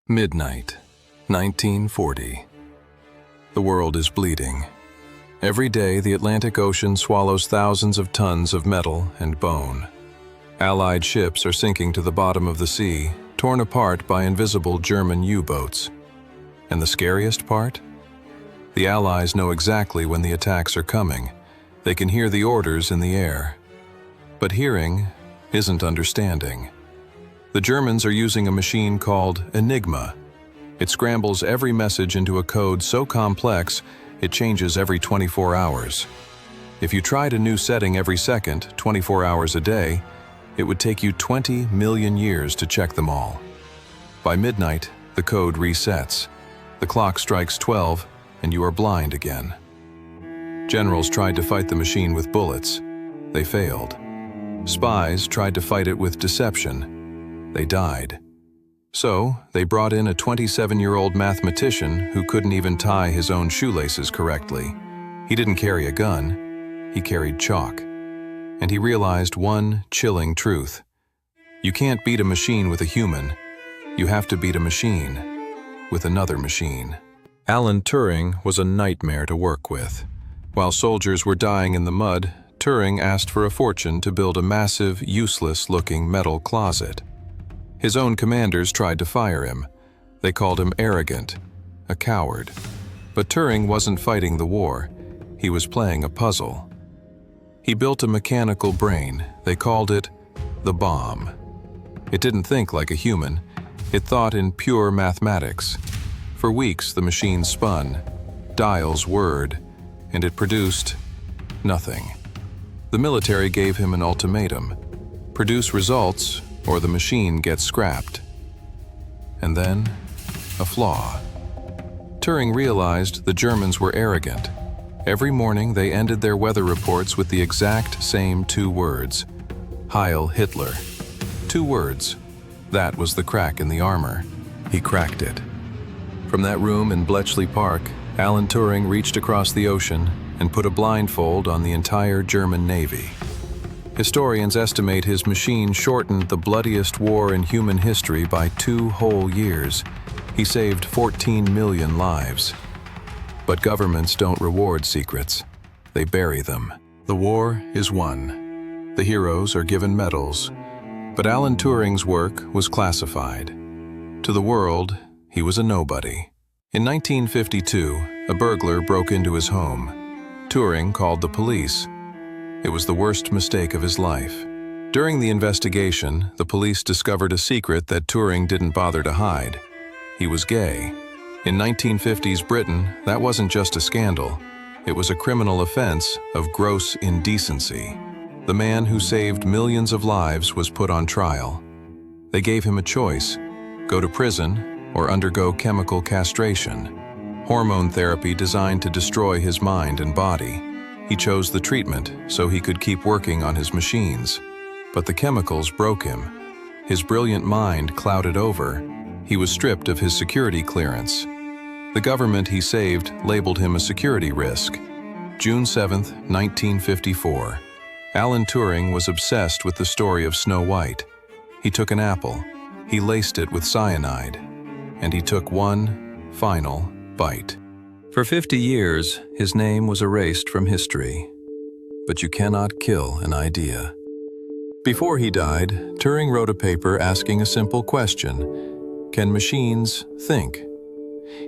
Midnight, 1940. The world is bleeding. Every day, the Atlantic Ocean swallows thousands of tons of metal and bone. Allied ships are sinking to the bottom of the sea, torn apart by invisible German U-boats. And the scariest part? The Allies know exactly when the attacks are coming. They can hear the orders in the air. But hearing isn't understanding. The Germans are using a machine called Enigma. It scrambles every message into a code so complex, it changes every 24 hours. If you tried a new setting every second, 24 hours a day, it would take you 20 million years to check them all. By midnight, the code resets. The clock strikes 12, and you are blind again. Generals tried to fight the machine with bullets. They failed. Spies tried to fight it with deception. They died. So, they brought in a 27-year-old mathematician who couldn't even tie his own shoelaces correctly. He didn't carry a gun, he carried chalk. And he realized one chilling truth. You can't beat a machine with a human. You have to beat a machine with another machine. Alan Turing was a nightmare to work with. While soldiers were dying in the mud, Turing asked for a fortune to build a massive, useless-looking metal closet. His own commanders tried to fire him. They called him arrogant, a coward. But Turing wasn't fighting the war. He was playing a puzzle. He built a mechanical brain. They called it the Bombe. It didn't think like a human. It thought in pure mathematics. For weeks, the machine spun, dials whirred, and it produced nothing. The military gave him an ultimatum: produce results, or the machine gets scrapped. And then, a flaw. Turing realized the Germans were arrogant. Every morning they ended their weather reports with the exact same 2 words: Heil Hitler. 2 words. That was the crack in the armor. He cracked it. From that room in Bletchley Park, Alan Turing reached across the ocean and put a blindfold on the entire German Navy. Historians estimate his machine shortened the bloodiest war in human history by 2 whole years. He saved 14 million lives. But governments don't reward secrets. They bury them. The war is won. The heroes are given medals. But Alan Turing's work was classified. To the world, he was a nobody. In 1952, a burglar broke into his home. Turing called the police. It was the worst mistake of his life. During the investigation, the police discovered a secret that Turing didn't bother to hide. He was gay. In 1950s Britain, that wasn't just a scandal. It was a criminal offense of gross indecency. The man who saved millions of lives was put on trial. They gave him a choice: go to prison or undergo chemical castration, hormone therapy designed to destroy his mind and body. He chose the treatment so he could keep working on his machines. But the chemicals broke him. His brilliant mind clouded over. He was stripped of his security clearance. The government he saved labeled him a security risk. June 7, 1954. Alan Turing was obsessed with the story of Snow White. He took an apple. He laced it with cyanide. And he took one final bite. For 50 years, his name was erased from history. But you cannot kill an idea. Before he died, Turing wrote a paper asking a simple question: can machines think?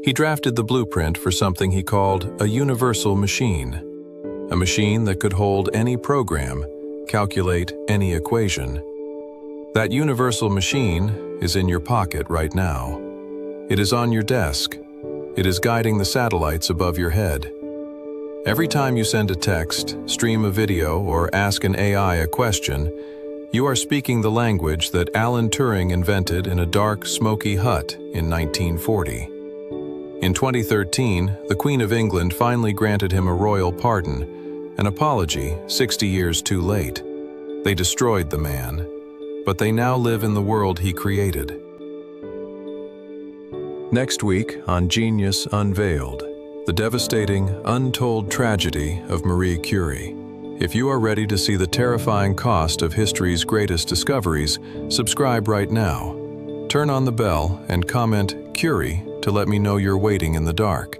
He drafted the blueprint for something he called a universal machine. A machine that could hold any program, calculate any equation. That universal machine is in your pocket right now. It is on your desk. It is guiding the satellites above your head. Every time you send a text, stream a video, or ask an AI a question, you are speaking the language that Alan Turing invented in a dark, smoky hut in 1940. In 2013, the Queen of England finally granted him a royal pardon, an apology 60 years too late. They destroyed the man, but they now live in the world he created. Next week on Genius Unveiled, the devastating, untold tragedy of Marie Curie. If you are ready to see the terrifying cost of history's greatest discoveries, subscribe right now. Turn on the bell and comment Curie to let me know you're waiting in the dark.